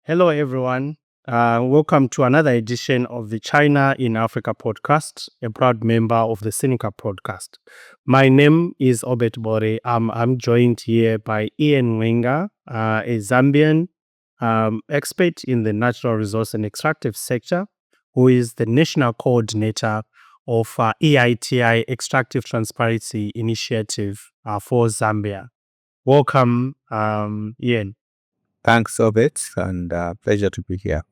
Hello, everyone. Welcome to another edition of the China in Africa podcast, a proud member of the Seneca podcast. My name is Obert Bore. I'm joined here by Ian Mwiinga, a Zambian expert in the natural resource and extractive sector, who is the national coordinator of EITI Extractive Transparency Initiative for Zambia. Welcome, Ian. Thanks, Obet, and pleasure to be here.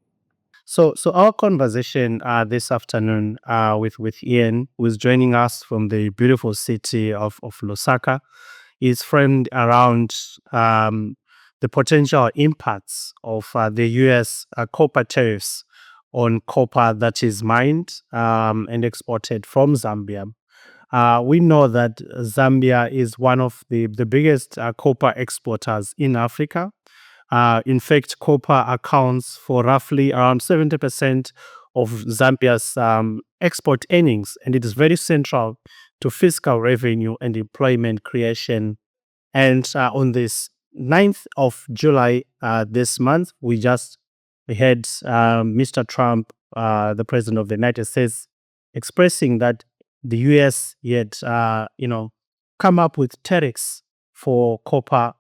So our conversation this afternoon with Ian, who is joining us from the beautiful city of Lusaka, is framed around the potential impacts of the U.S. Copper tariffs on copper that is mined and exported from Zambia. We know that Zambia is one of the biggest copper exporters in Africa. In fact, copper accounts for roughly around 70% of Zambia's export earnings, and it is very central to fiscal revenue and employment creation. And on this 9th of July this month, we had Mr. Trump, the president of the United States, expressing that the U.S. had, come up with tariffs for copper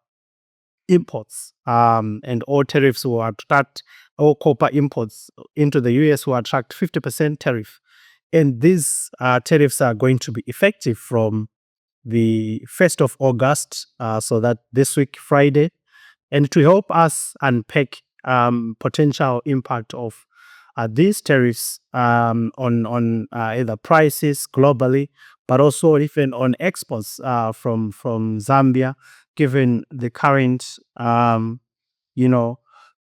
imports, and all tariffs will attract, all copper imports into the US will attract 50% tariff. And these tariffs are going to be effective from the 1st of August, so that this week, Friday. And to help us unpack potential impact of these tariffs on either prices globally, but also even on exports from Zambia, given the current,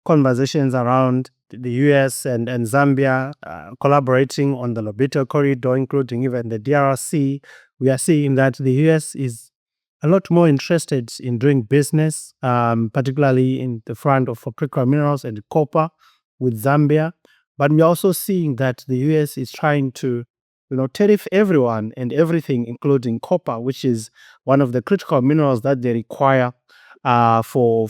conversations around the US and Zambia collaborating on the Lobito corridor, including even the DRC. We are seeing that the US is a lot more interested in doing business, particularly in the front of critical minerals and copper with Zambia. But we're also seeing that the US is trying to, tariff everyone and everything, including copper, which is one of the critical minerals that they require for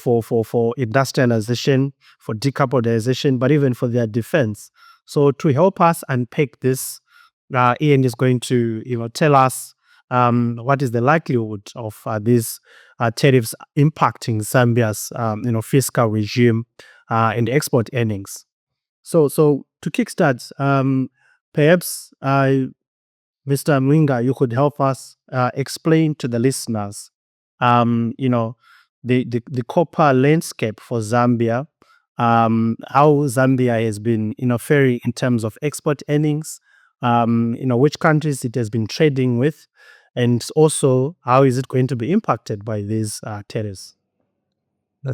industrialization, for decarbonization, but even for their defense. So to help us unpack this, Ian is going to, tell us what is the likelihood of these tariffs impacting Zambia's, fiscal regime and export earnings. So to kickstart, perhaps Mr. Mwiinga, you could help us explain to the listeners, the copper landscape for Zambia, how Zambia has been, faring in terms of export earnings, which countries it has been trading with, and also how is it going to be impacted by these tariffs?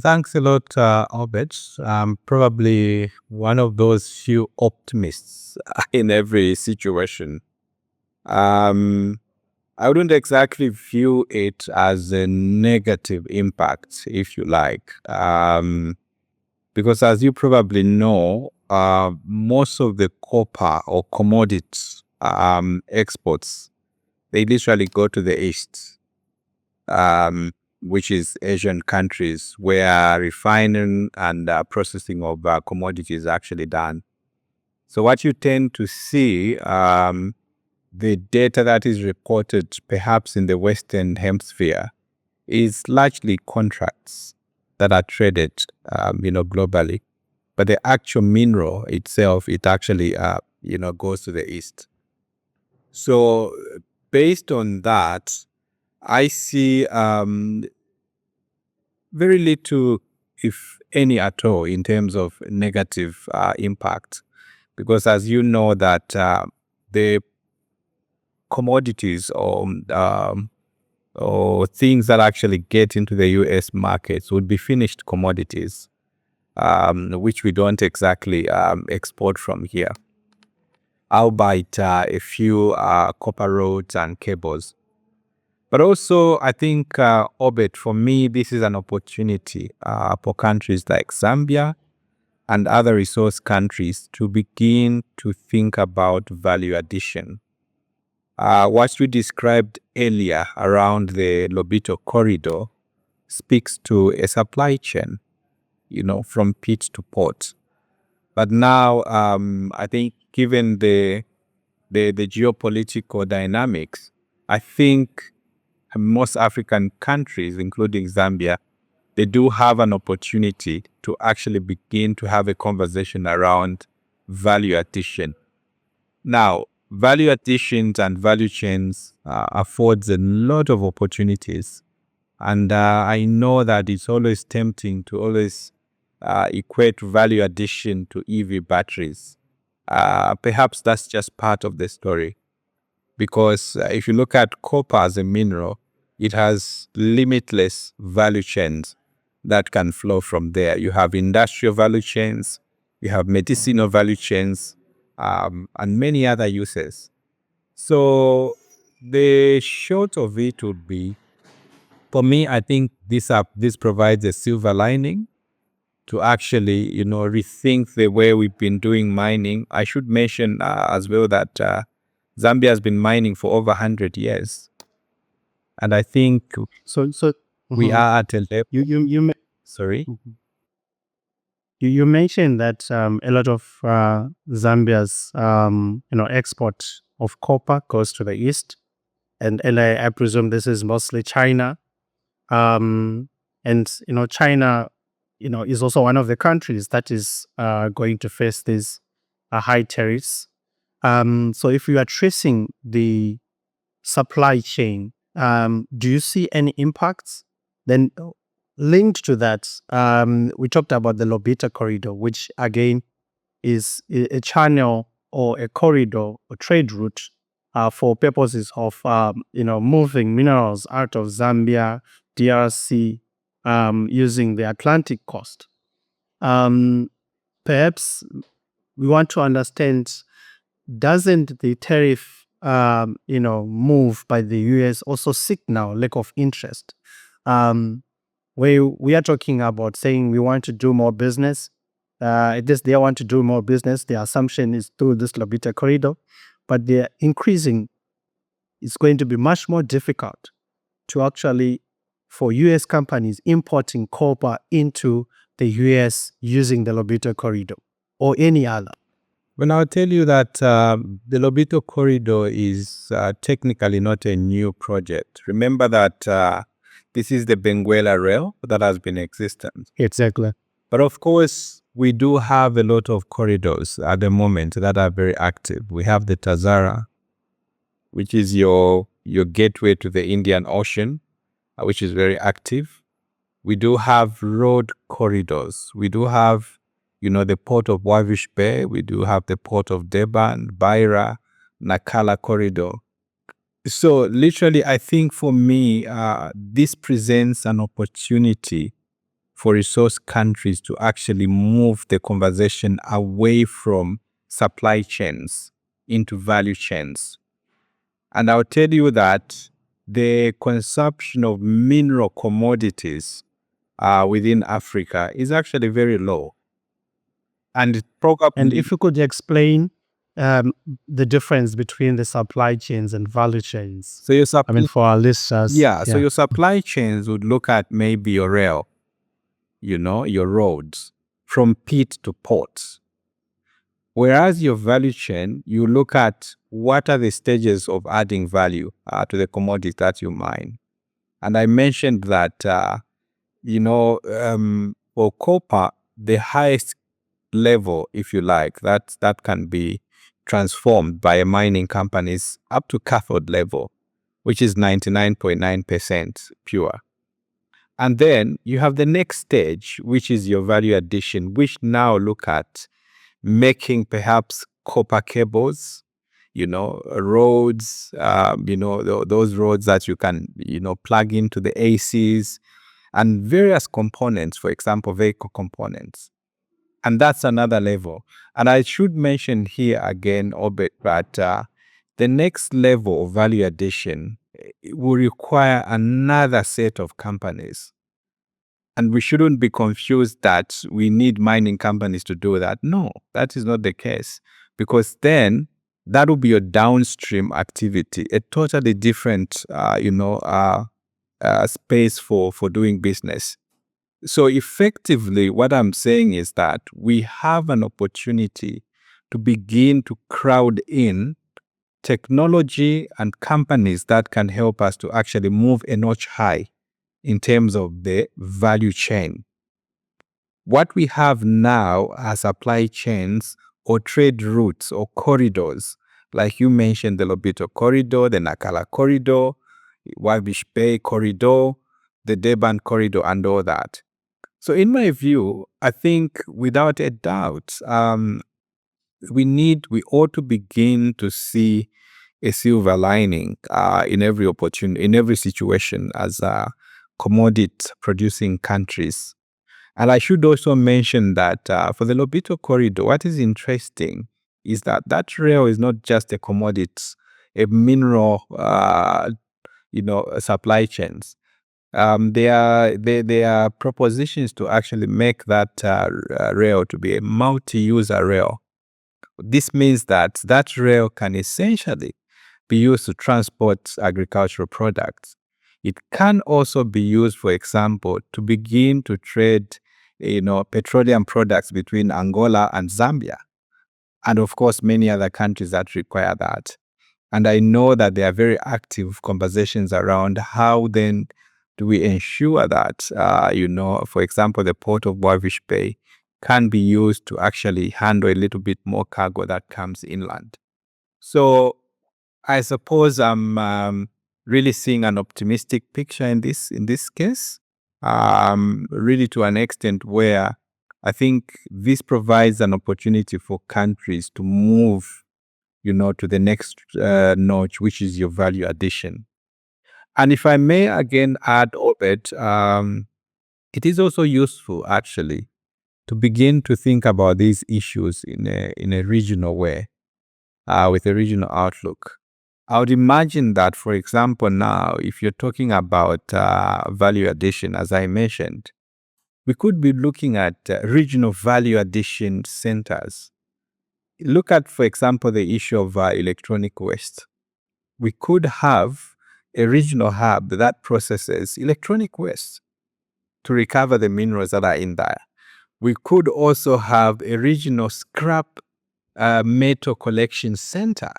Thanks a lot, Obet. I'm probably one of those few optimists in every situation. I wouldn't exactly view it as a negative impact, if you like, because as you probably know, most of the copper or commodities exports, they literally go to the east, which is Asian countries where refining and processing of commodities is actually done. So what you tend to see, the data that is reported perhaps in the Western Hemisphere is largely contracts that are traded, globally. But the actual mineral itself, it actually, goes to the east. So based on that, I see very little, if any at all, in terms of negative impact. Because as you know that the commodities or things that actually get into the US markets would be finished commodities, which we don't exactly export from here, albeit a few copper rods and cables. But also, I think, Obet, for me, this is an opportunity for countries like Zambia and other resource countries to begin to think about value addition. What we described earlier around the Lobito corridor speaks to a supply chain. from pit to port. But now, I think given the geopolitical dynamics, I think most African countries, including Zambia, they do have an opportunity to actually begin to have a conversation around value addition. Now, value additions and value chains affords a lot of opportunities. And I know that it's always tempting to always equate value addition to EV batteries. Perhaps that's just part of the story. Because if you look at copper as a mineral, it has limitless value chains that can flow from there. You have industrial value chains, you have medicinal value chains, and many other uses. So the short of it would be, for me, I think this provides a silver lining to actually, rethink the way we've been doing mining. I should mention as well that Zambia has been mining for over 100 years. And I think So we are at a level. you Sorry? You mentioned that a lot of Zambia's export of copper goes to the east, and I presume this is mostly China, and China is also one of the countries that is going to face these high tariffs. So if you are tracing the supply chain, do you see any impacts? Then linked to that, we talked about the Lobita corridor, which again is a channel or a corridor or trade route for purposes of moving minerals out of Zambia, DRC, using the Atlantic coast. Perhaps we want to understand, doesn't the tariff move by the US also signal lack of interest? We are talking about saying we want to do more business. At least they want to do more business. The assumption is through this Lobita corridor, but they're increasing. It's going to be much more difficult to actually, for US companies importing copper into the US using the Lobita corridor or any other. Well, I'll tell you that the Lobito corridor is technically not a new project. Remember that this is the Benguela rail that has been existent. Exactly. But of course, we do have a lot of corridors at the moment that are very active. We have the Tazara, which is your gateway to the Indian Ocean, which is very active. We do have road corridors. We do have, the port of Wavish Bay. We do have the port of Durban, Beira, Nakala corridor. So literally, I think for me, this presents an opportunity for resource countries to actually move the conversation away from supply chains into value chains. And I'll tell you that the consumption of mineral commodities within Africa is actually very low. And if you could explain the difference between the supply chains and value chains. So for our listeners. So your supply chains would look at maybe your rail, your roads from pit to port. Whereas your value chain, you look at what are the stages of adding value to the commodity that you mine. And I mentioned that, for copper, the highest level, if you like, that can be transformed by a mining company is up to cathode level, which is 99.9% pure. And then you have the next stage, which is your value addition, which now look at making perhaps copper cables, roads, those roads that you can, plug into the ACs and various components, for example, vehicle components. And that's another level. And I should mention here again, Obert, that the next level of value addition will require another set of companies. And we shouldn't be confused that we need mining companies to do that. No, that is not the case. Because then that will be a downstream activity, a totally different, space for doing business. So effectively, what I'm saying is that we have an opportunity to begin to crowd in technology and companies that can help us to actually move a notch high in terms of the value chain. What we have now are supply chains or trade routes or corridors, like you mentioned, the Lobito corridor, the Nakala corridor, Wabish Bay corridor, the Durban corridor, and all that. So in my view, I think without a doubt, we ought to begin to see a silver lining in every opportunity, in every situation as commodity producing countries. And I should also mention that for the Lobito corridor, what is interesting is that that rail is not just a commodity, a mineral, supply chains. There are propositions to actually make that rail to be a multi-user rail. This means that that rail can essentially be used to transport agricultural products. It can also be used, for example, to begin to trade, petroleum products between Angola and Zambia, and of course, many other countries that require that. And I know that there are very active conversations around how then do we ensure that, for example, the port of Wavish Bay can be used to actually handle a little bit more cargo that comes inland. So I suppose I'm really seeing an optimistic picture in this case, really to an extent where I think this provides an opportunity for countries to move, to the next notch, which is your value addition. And if I may again add, Obert, it is also useful actually to begin to think about these issues in a regional way, with a regional outlook. I would imagine that, for example, now, if you're talking about value addition, as I mentioned, we could be looking at regional value addition centers. Look at, for example, the issue of electronic waste. We could have a regional hub that processes electronic waste to recover the minerals that are in there. We could also have a regional scrap metal collection center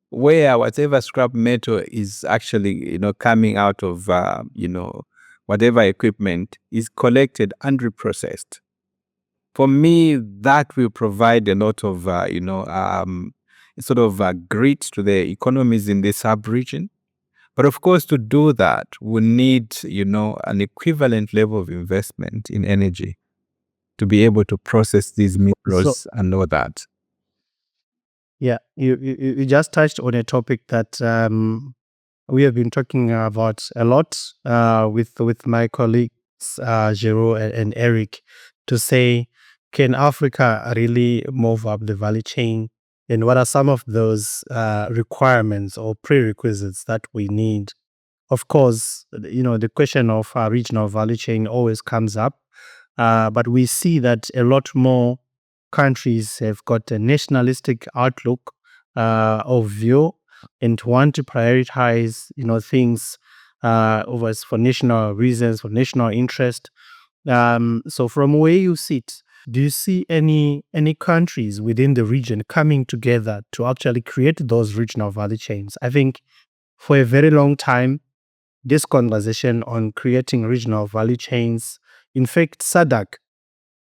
where whatever scrap metal is actually, coming out of, whatever equipment is collected and reprocessed. For me, that will provide a lot of, sort of grit to the economies in the sub-region. But of course, to do that, we need, an equivalent level of investment in energy to be able to process these So, minerals and all that. yeah, you just touched on a topic that we have been talking about a lot with my colleagues, Jero and Eric, to say, can Africa really move up the value chain? And what are some of those requirements or prerequisites that we need? Of course, the question of regional value chain always comes up, but we see that a lot more countries have got a nationalistic outlook of view and want to prioritize, things over for national reasons, for national interest. So, from where you sit, do you see any countries within the region coming together to actually create those regional value chains? I think for a very long time, this conversation on creating regional value chains. In fact, SADC,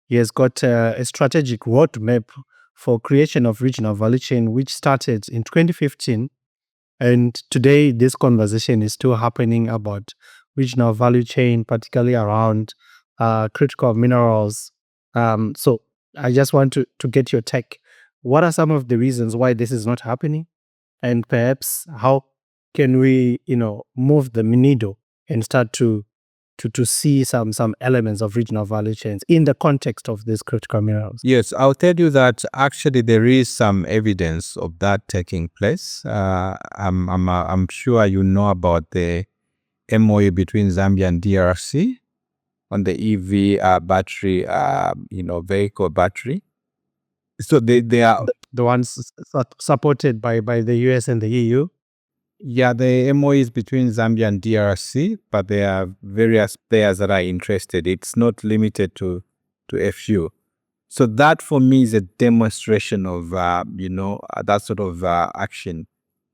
he has got a strategic roadmap for creation of regional value chain, which started in 2015. And today, this conversation is still happening about regional value chain, particularly around critical minerals. So I just want to get your take. What are some of the reasons why this is not happening? And perhaps how can we, move the needle and start to see some elements of regional value chains in the context of these critical minerals? Yes, I'll tell you that actually there is some evidence of that taking place. I'm sure you know about the MOU between Zambia and DRC on the EV battery, vehicle battery. So they are The ones supported by the US and the EU? Yeah, the MOE is between Zambia and DRC, but there are various players that are interested. It's not limited to a few. So that for me is a demonstration of, that sort of action.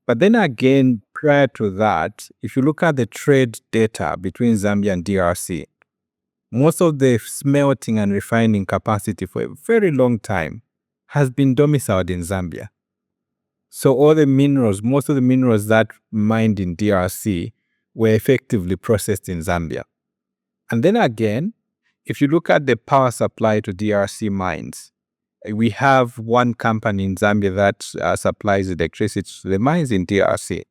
But then again, prior to that, if you look at the trade data between Zambia and DRC, most of the smelting and refining capacity for a very long time has been domiciled in Zambia. So all the minerals, most of the minerals that mined in DRC were effectively processed in Zambia. And then again, if you look at the power supply to DRC mines, we have one company in Zambia that supplies electricity to the mines in DRC.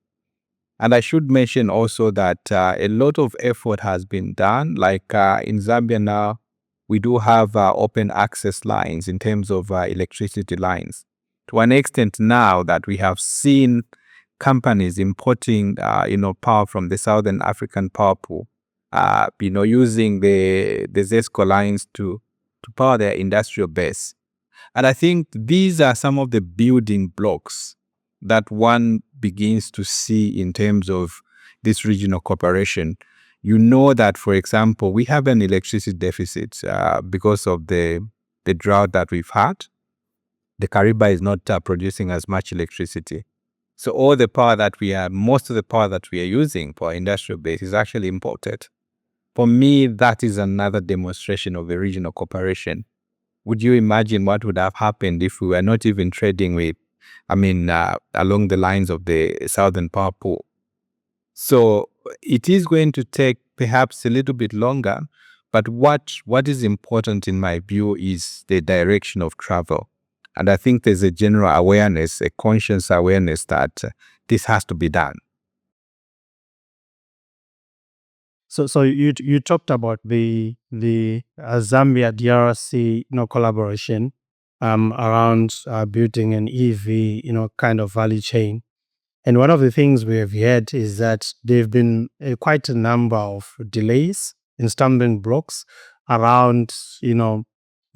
And I should mention also that a lot of effort has been done. Like in Zambia now, we do have open access lines in terms of electricity lines. To an extent now that we have seen companies importing, power from the Southern African power pool, using the ZESCO lines to power their industrial base. And I think these are some of the building blocks that one begins to see in terms of this regional cooperation. You know that, for example, we have an electricity deficit because of the drought that we've had. The Kariba is not producing as much electricity. So all the power that most of the power that we are using for our industrial base is actually imported. For me, that is another demonstration of a regional cooperation. Would you imagine what would have happened if we were not even trading with, along the lines of the Southern Power Pool? So it is going to take perhaps a little bit longer, but what is important in my view is the direction of travel. And I think there's a general awareness, a conscious awareness that this has to be done. So you talked about the Zambia DRC collaboration around building an EV kind of value chain. And one of the things we have heard is that there have been quite a number of delays in stumbling blocks around,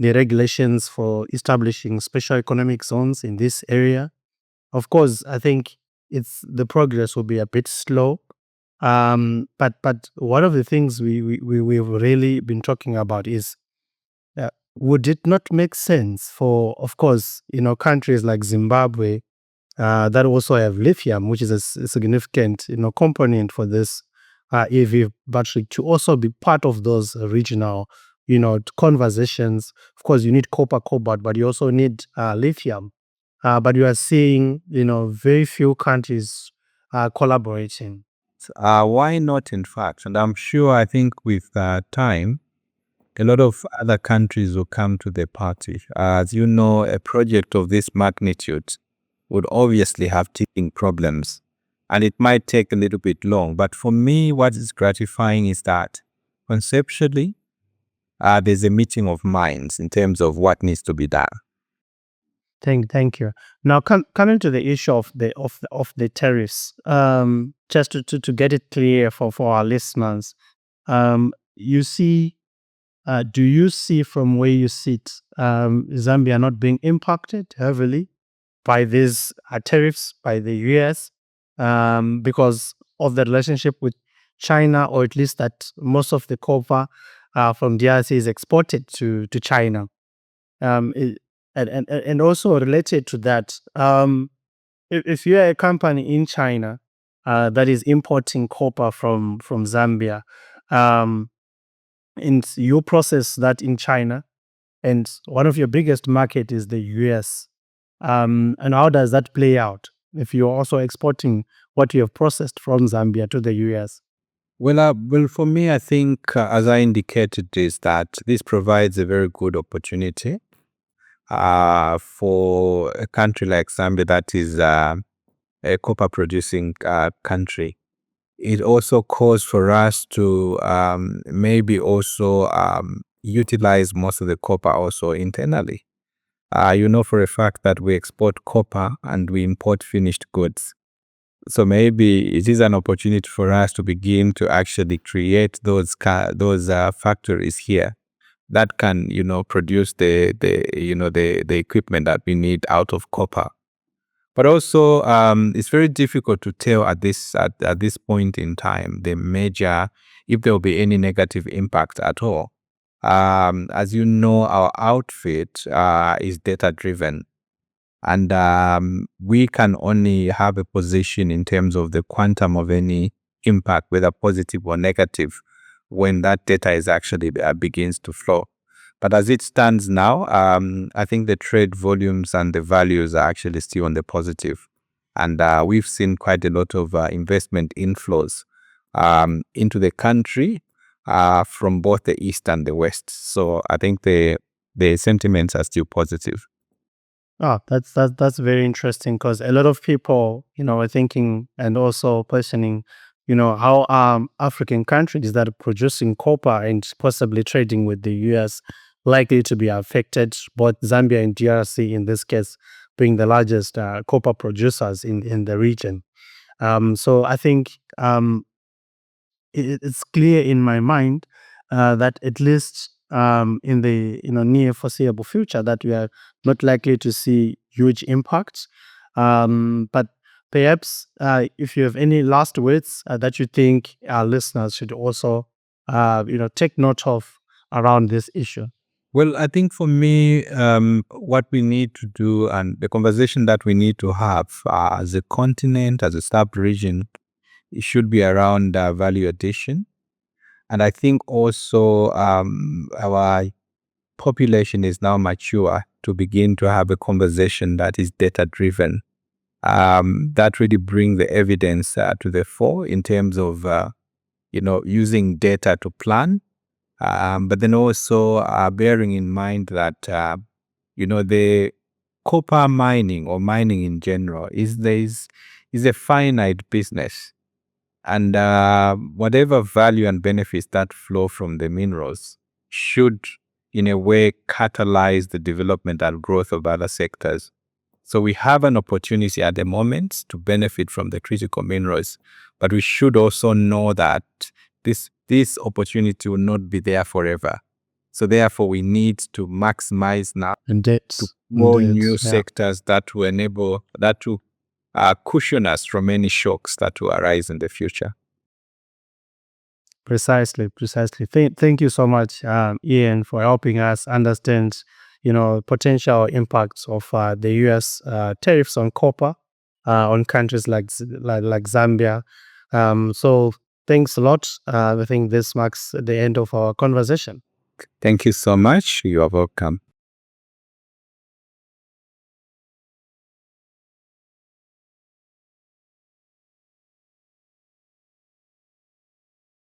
the regulations for establishing special economic zones in this area. Of course, I think the progress will be a bit slow. But one of the things we've really been talking about is, would it not make sense for, of course, countries like Zimbabwe that also have lithium, which is a significant component for this EV battery, to also be part of those regional conversations. Of course, you need copper, cobalt, but you also need lithium. But you are seeing very few countries collaborating. Why not, in fact? And I'm sure, I think with time, a lot of other countries will come to the party. As you know, a project of this magnitude would obviously have teething problems, and it might take a little bit long. But for me, what is gratifying is that conceptually, there's a meeting of minds in terms of what needs to be done. Thank you. Now, coming to the issue of the tariffs, just to get it clear for our listeners, you see, do you see from where you sit, Zambia not being impacted heavily by these tariffs by the US because of the relationship with China, or at least that most of the copper from DRC is exported to China? And also related to that, if you are a company in China that is importing copper from Zambia, and you process that in China, and one of your biggest market is the US, and how does that play out if you're also exporting what you have processed from Zambia to the US? Well, for me, I think, as I indicated, is that this provides a very good opportunity for a country like Zambia that is a copper producing country. It also calls for us to maybe also utilize most of the copper also internally. You know for a fact that we export copper and we import finished goods. So maybe it is an opportunity for us to begin to actually create those factories here that can, produce the equipment that we need out of copper. But also, it's very difficult to tell at this point in time the major, if there will be any negative impact at all. As you know, our outfit is data driven, and we can only have a position in terms of the quantum of any impact, whether positive or negative, when that data is actually begins to flow. But as it stands now, I think the trade volumes and the values are actually still on the positive. And we've seen quite a lot of investment inflows into the country from both the East and the West. So I think the sentiments are still positive. Oh, that's very interesting because a lot of people, are thinking and also questioning, how African countries that are producing copper and possibly trading with the US likely to be affected, both Zambia and DRC in this case being the largest copper producers in the region. So I think it's clear in my mind that at least in the near foreseeable future that we are not likely to see huge impacts. But perhaps if you have any last words that you think our listeners should also take note of around this issue. Well, I think for me, what we need to do and the conversation that we need to have as a continent, as a sub-region, it should be around value addition. And I think also our population is now mature to begin to have a conversation that is data-driven. That really brings the evidence to the fore in terms of, using data to plan. But then also bearing in mind that, the copper mining or mining in general is a finite business. And whatever value and benefits that flow from the minerals should, in a way, catalyze the development and growth of other sectors. So we have an opportunity at the moment to benefit from the critical minerals, but we should also know that this opportunity will not be there forever. So therefore, we need to maximize now to more new sectors that will enable that to cushion us from any shocks that will arise in the future. Precisely. Thank you so much, Ian, for helping us understand, potential impacts of the U.S. Tariffs on copper on countries like Zambia. So thanks a lot. I think this marks the end of our conversation. Thank you so much. You are welcome.